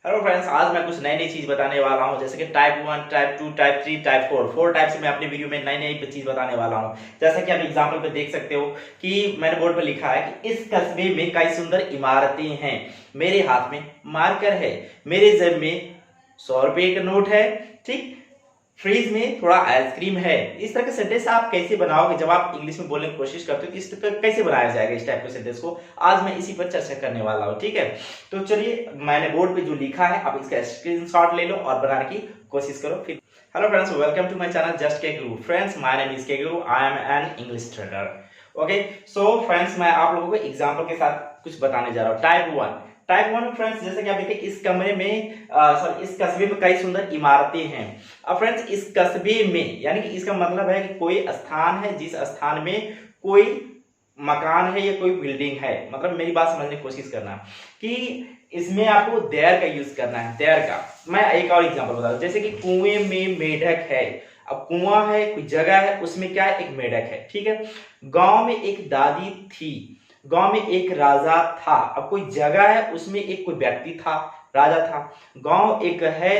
Hello friends, आज मैं कुछ नई नई चीज बताने वाला हूं, जैसे कि type 1, type 2, type 3, type 4 type से मैं अपने वीडियो में नई नई चीज बताने वाला हूं। जैसा कि आप एग्जांपल पे देख सकते हो कि मैंने बोर्ड पे लिखा है कि इस कस्बे में कई सुंदर इमारतें हैं। मेरे हाथ में मार्कर है, मेरे जेब में 100 रुपए का नोट है, ठीक। फ्रीज में थोड़ा आइसक्रीम है। इस तरह के सेंटेंस आप कैसे बनाओगे? जब आप इंग्लिश में बोलने की कोशिश करते हो तो इस तरह कैसे बनाया जाएगा इस टाइप के सेंटेंस को? आज मैं इसी पर चर्चा करने वाला हूँ, ठीक है। तो चलिए, मैंने बोर्ड पे जो लिखा है आप इसका स्क्रीनशॉट ले लो और बनाने की कोशिश करो। फिर hello friends, welcome to my channel just K Guru. Friends, my name is K Guru, I am an English trainer. Okay, so friends, मैं आप लोगों को एग्जाम्पल के साथ कुछ बताने जा रहा हूँ। टाइप 1 फ्रेंड्स, जैसे कि आप देखिए इस कमरे में सॉरी इस कस्बे में कई सुंदर इमारतें हैं। अब फ्रेंड्स, इस कस्बे में यानी कि इसका मतलब है कि कोई स्थान है जिस स्थान में कोई मकान है या कोई बिल्डिंग है। मतलब मेरी बात समझने की कोशिश करना कि इसमें आपको देयर का यूज करना है। देयर का मैं एक और एग्जांपल बता दूं, जैसे कि कुएं में मेढक है। अब कुआं है, कोई जगह है, उसमें क्या है? एक मेढक है, ठीक है। गांव में एक दादी थी, गांव में एक राजा था। अब कोई जगह है, उसमें एक कोई व्यक्ति था, राजा था। गांव एक है,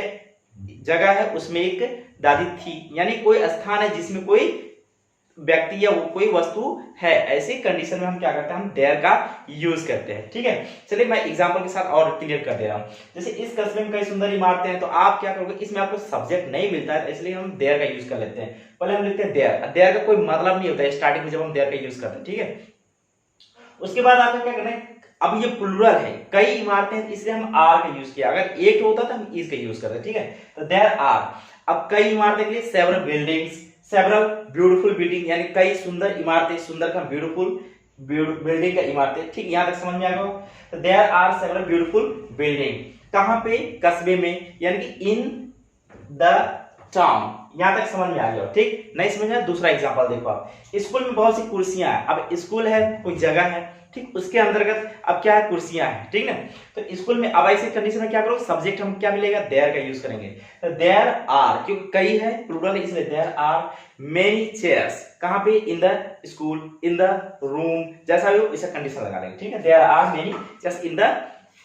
जगह है, उसमें एक दादी थी, यानी कोई स्थान है जिसमें कोई व्यक्ति या वो कोई वस्तु है। ऐसे कंडीशन में हम क्या करते हैं? हम देयर का यूज करते हैं, ठीक है। चलिए, मैं एग्जांपल के साथ और क्लियर कर दे रहा हूं। जैसे इस कस्बे में कई सुंदर इमारतें हैं, तो आप क्या करोगे? इसमें आपको सब्जेक्ट नहीं मिलता है, इसलिए हम देयर का यूज कर लेते हैं। पहले हम लिखते हैं देयर। देयर का कोई मतलब नहीं होता है स्टार्टिंग में जब हम देयर का यूज करते हैं, ठीक है। उसके बाद आपको क्या करना है? अब ये प्लूरल है, कई इमारतें हैं, इसलिए हम आर का यूज किया। अगर एक होता तो हम इज का यूज करते, ठीक है। तो देयर आर। अब कई इमारतें के लिए several buildings, several beautiful building, यानी कई सुंदर इमारतें। सुंदर का ब्यूटीफुल, बिल्डिंग का इमारतें, ठीक। यहां तक समझ में आ गया? तो there are several beautiful building. कहां पे? कस्बे में, यानी कि इन द टाउन। यहां तक समझ में आ गया, ठीक। नहीं समझ में? दूसरा एग्जांपल देखो आप। स्कूल में बहुत सी कुर्सियां हैं। अब स्कूल है, कोई जगह है, ठीक, उसके अंतर्गत अब क्या है? कुर्सियां हैं, ठीक ना। तो स्कूल में अब ऐसी कंडीशन में क्या करो? सब्जेक्ट हम क्या मिलेगा? देयर का यूज करेंगे। तो देयर आर, क्योंकि कई है, प्लूरल, इसलिए देयर आर मेनी चेयर्स। कहां पे? In the school, in the room, जैसा भी हो वैसा कंडीशन लगा लेंगे, ठीक है। There are many chairs in the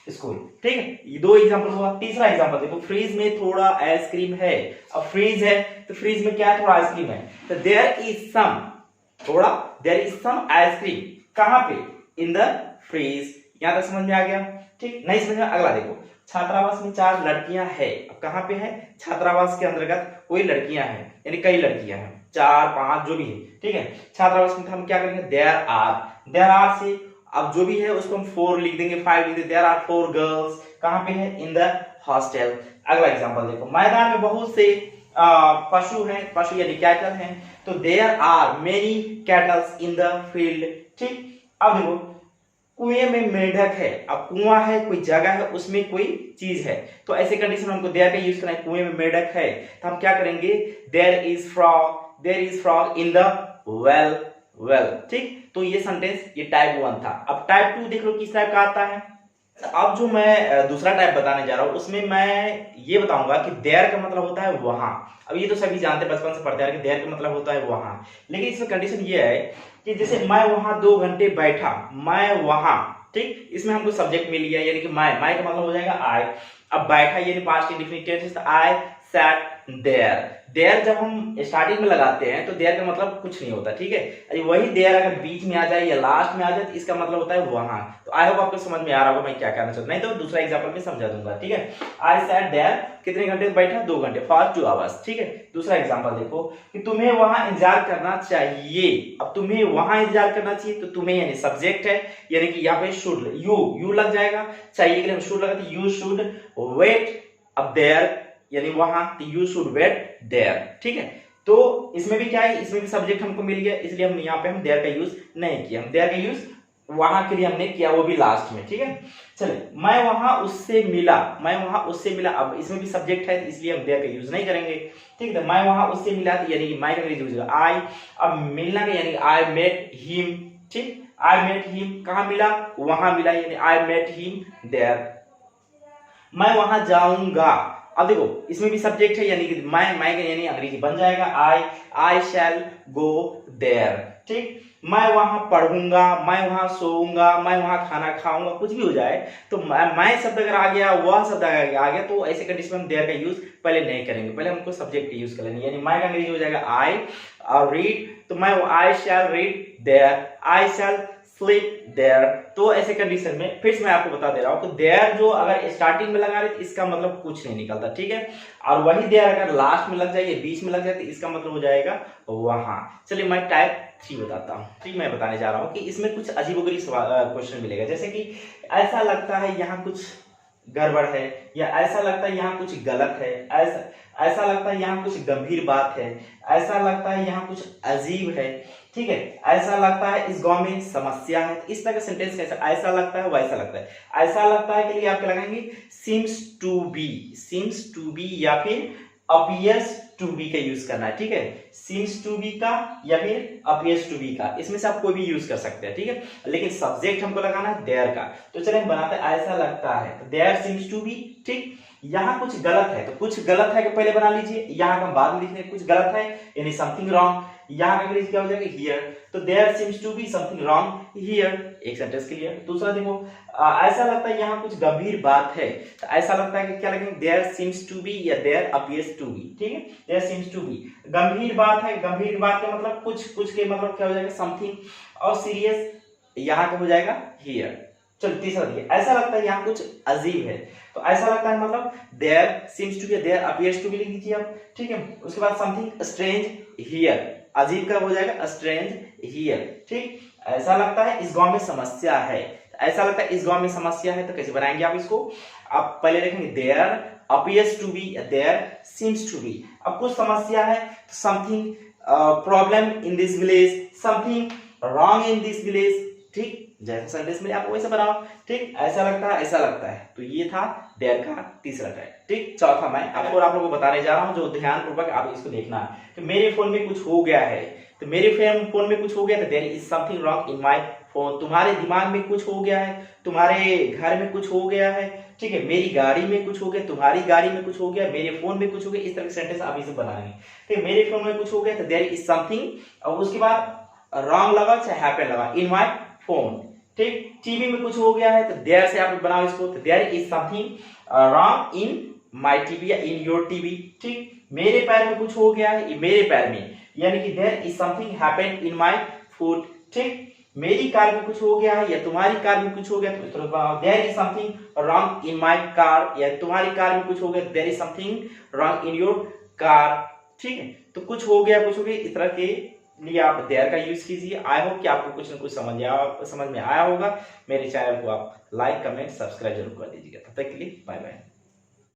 school, ठीक है। ये दो एग्जांपल हुआ। तीसरा एग्जांपल देखो, फ्रीज में थोड़ा आइसक्रीम है। अब फ्रीज है तो फ्रीज में क्या है? थोड़ा आइसक्रीम है। तो देयर इज सम, थोड़ा, देयर इज सम आइसक्रीम। कहां पे? In the fridge. यहां तक समझ में आ गया, ठीक। नहीं समझ में? अगला देखो, छात्रावास में 4 लड़कियां है। अब कहां पे है? छात्रावास के अंतर्गत कोई लड़कियां हैं, यानी कई लड़कियां हैं, 4, 5 जो भी है, ठीक है। छात्रावास में हम क्या करेंगे? There are. देयर आर से अब जो भी है उसको हम 4 लिख देंगे, 5 लिख देंगे। There are 4 girls. कहां पे है? In the hostel. अगला एग्जांपल देखो, मैदान में बहुत से पशु हैं, पशु यानी कैटल हैं। तो there are many cattles in the field, ठीक। अब देखो, कुएं में मेढक है। अब कुआं है, कोई जगह है, उसमें कोई चीज है, तो ऐसे कंडीशन में हमको देयर का यूज करना है। कुएं में मेढक है तो हम क्या करेंगे? There is frog, there is frog in the well, well, ठीक। तो ये सेंटेंस, ये टाइप 1 था। अब टाइप 2 देख लो किस टाइप का आता है। अब जो मैं दूसरा टाइप बताने जा रहा हूं उसमें मैं ये बताऊंगा कि देयर का मतलब होता है वहां। अब ये तो सभी जानते हैं, बचपन से पढ़ते आ रहे हैं कि देयर का मतलब होता है वहां। लेकिन इसमें कंडीशन ये है कि जैसे मैं वहां 2 घंटे बैठा, मैं वहां, ठीक। इसमें हमको सब्जेक्ट मिल गया, यानी कि मैं का मतलब हो जाएगा आई। अब बैठा यानी past indefinite tense, I sat there. There जब हम स्टार्टिंग में लगाते हैं तो देयर का मतलब कुछ नहीं होता, ठीक है। अरे वही देयर अगर बीच में आ जाए या लास्ट में आ जाए तो इसका मतलब होता है वहां। तो आई होप आपको समझ में आ रहा होगा मैं क्या कहना चाहता हूं। नहीं तो दूसरा एग्जांपल में समझा दूंगा, ठीक है। आई सैट देयर, कितने घंटे बैठा? 2 घंटे, फॉर 2 आवर्स, ठीक है। दूसरा एग्जांपल देखो कि तुम्हें वहां इंतजार करना चाहिए। अब तुम्हें वहां इंतजार करना चाहिए, तो तुम्हें यानी सब्जेक्ट है, यानी कि यहाँ पे शुड, यू लग जाएगा। चाहिए के लिए शुड लगाते, यू शुड वेट। अब देयर यानी वहां, तो यू शुड वेट देयर, ठीक है। तो इसमें भी क्या है? इसमें भी सब्जेक्ट हमको मिल गया, इसलिए हम यहाँ पे हम देयर का यूज नहीं किया। हम देयर का यूज वहां के लिए हमने किया, वो भी लास्ट में, ठीक है। चलिए, मैं वहां उससे मिला, मैं वहां उससे मिला। अब इसमें भी सब्जेक्ट है, इसलिए हम देयर का यूज नहीं करेंगे, ठीक है। मैं वहां उससे मिला, यानी कि मैं का यूज होगा आई। अब मिलना का यानी आई मेट हिम, ठीक। आई मेट हिम, कहां मिला? वहां मिला, यानी आई मेट हिम देयर। मैं वहां जाऊंगा। अब देखो, इसमें भी सब्जेक्ट है, यानी कि मैं का यानी अंग्रेजी बन जाएगा आई शैल गो देयर, ठीक, मैं वहां पढ़ूंगा, मैं वहां सोऊंगा, मैं वहां खाना खाऊंगा, कुछ भी हो जाए तो मैं शब्द अगर आ गया, वह शब्द अगर आ गया, तो ऐसे कंडीशन में हम देयर का यूज पहले नहीं करेंगे, पहले हमको सब्जेक्ट का यूज कर लेंगे। यानी मैं का अंग्रेजी हो जाएगा आई, और रीड तो मैं I shall read there, I shall sleep there. तो ऐसे कंडीशन में फिर से मैं आपको बता दे रहा हूं कि देयर जो अगर स्टार्टिंग में लगा रहे तो इसका मतलब कुछ नहीं निकलता, ठीक है। और वही देयर अगर लास्ट में लग जाए, बीच में लग जाए, तो इसका मतलब हो जाएगा वहां। चलिए मैं टाइप 3 बताता हूँ। ठीक, मैं बताने जा रहा हूँ कि इसमें कुछ अजीबोगरीब क्वेश्चन मिलेगा, जैसे कि ऐसा लगता है यहाँ कुछ गड़बड़ है, या ऐसा लगता है यहाँ कुछ गलत है, ऐसा लगता है यहाँ कुछ गंभीर बात है, ऐसा लगता है यहाँ कुछ अजीब है, ठीक है, ऐसा लगता है इस गांव में समस्या है। इस तरह का सेंटेंस कैसा, ऐसा लगता है, वैसा लगता है। ऐसा लगता है के लिए आप क्या लगाएंगे, सीम्स टू बी या फिर अपीयर्स टू बी का यूज करना है, ठीक है। सीम्स टू बी का या फिर अपीयर्स टू बी का, इसमें से आप कोई भी यूज कर सकते हैं, ठीक है। लेकिन सब्जेक्ट हमको लगाना है देयर का, तो चलिए हम बनाते हैं ऐसा लगता है, तो देयर सीम्स टू बी, ठीक। यहाँ कुछ गलत है, तो कुछ गलत है कि पहले बना लीजिए, यहाँ हम बाद में लिखने, कुछ गलत है यानी समथिंग रॉन्ग, यहाँ का इंग्लिश क्या हो जाएगा, हियर, तो there seems to be something wrong here, एक सेंटेंस क्लियर। दूसरा देखो, ऐसा लगता है यहाँ कुछ गंभीर बात है, तो ऐसा लगता है कि क्या लगेंगे, देयर सीम्स टू बी या देयर अपीयर्स टू बी, ठीक है, देयर सीम्स टू बी। गंभीर बात है, गंभीर बात का मतलब कुछ के मतलब क्या हो जाएगा, समथिंग, और सीरियस यहाँ का हो जाएगा हियर। चलो तीसरा देखिए, ऐसा लगता है यहाँ कुछ अजीब है, तो ऐसा लगता है मतलब there seems to be, there appears to be लिख दीजिए आप, ठीक है। उसके बाद समथिंग स्ट्रेंज हियर, अजीब का हो जाएगा स्ट्रेंज हियर, ठीक। ऐसा लगता है इस गांव में समस्या है, ऐसा लगता है इस गांव में समस्या है, तो कैसे बनाएंगे आप इसको, आप पहले लिखेंगे there appears to be, there seems to be. अब कुछ समस्या है, something problem in this village, something wrong in this village, ठीक, जैसा सेंटेंस में आप वैसे बनाओ, ठीक। ऐसा लगता है, तो ये था देयर का तीसरा टाइप, ठीक। चौथा मैं आपको और आप लोगों को बताने जा रहा हूं, जो ध्यान पूर्वक आप इसको देखना है कि मेरे फोन में कुछ हो गया है, तो मेरे फोन में कुछ हो गया, तो there is something wrong in my phone. तुम्हारे दिमाग में कुछ हो गया है, तुम्हारे घर में कुछ हो गया है, ठीक है, मेरी गाड़ी में कुछ हो गया, तुम्हारी गाड़ी में कुछ हो गया, मेरे फोन में कुछ हो गया, इस तरह के सेंटेंस आप इसे बनाएंगे, ठीक। मेरे फोन में कुछ हो गया, तो देयर इज समथिंग, और उसके बाद रॉन्ग लगा चाहे हैपन लगा, इन माय फोन, ठीक। टीवी में कुछ हो गया है, तो देयर से आप बनाओ इसको, तो there is something wrong in my TV या इन योर टीवी, ठीक। मेरे पैर में कुछ हो गया है, मेरे पैर में, यानी कि there is something happened in my foot, ठीक। मेरी कार में कुछ हो गया है या तुम्हारी कार में कुछ हो गया, तो there is something wrong in my car, या तुम्हारी कार में कुछ हो गया, there is something wrong in your car, ठीक है। तो कुछ हो गया, इस तरह के लिए आप देयर का यूज कीजिए। आई होप कि आपको कुछ न कुछ समझ में आया होगा। मेरे चैनल को आप लाइक, कमेंट, सब्सक्राइब जरूर कर दीजिएगा। तब तक के लिए बाय बाय।